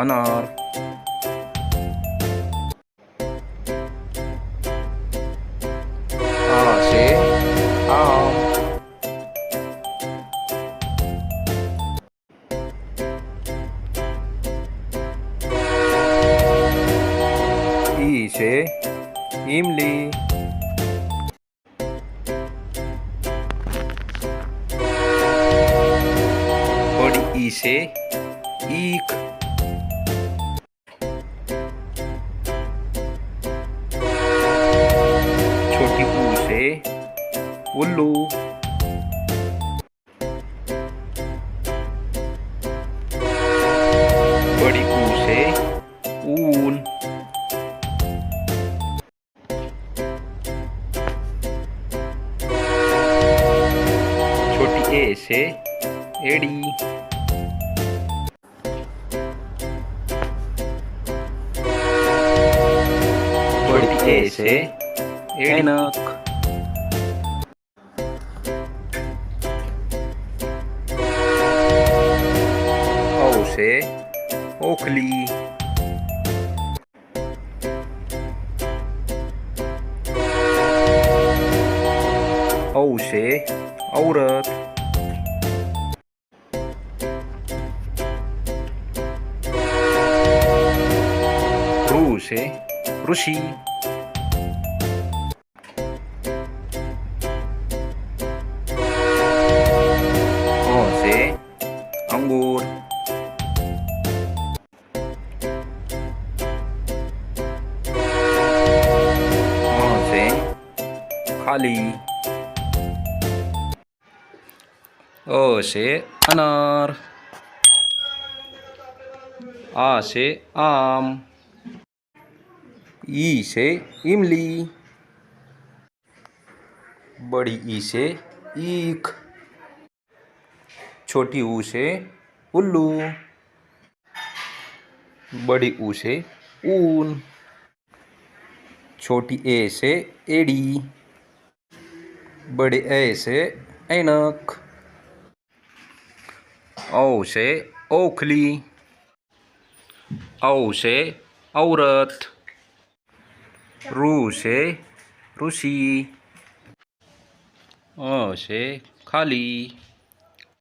अनार। आ से आम। ई से इमली। बड़ी ई से ईख। छोटी ऊ से उल्लू। बड़ी ऊ से ऊन। छोटी ए से एड़ी। बड़ी ए से ऐनक। औ से ओखली। औ से औरत। रू से ऋषि। अ से अंगूर। अ से खाली। अ से अनार। आ से आम। ई से इमली। बड़ी ई से ईख। छोटी ऊ से उल्लू। बड़ी ऊ से ऊन। छोटी ए से एड़ी। बड़े ए से ऐनक। औ से ओखली। औ से औरत। रू से ऋषि। अ से खाली।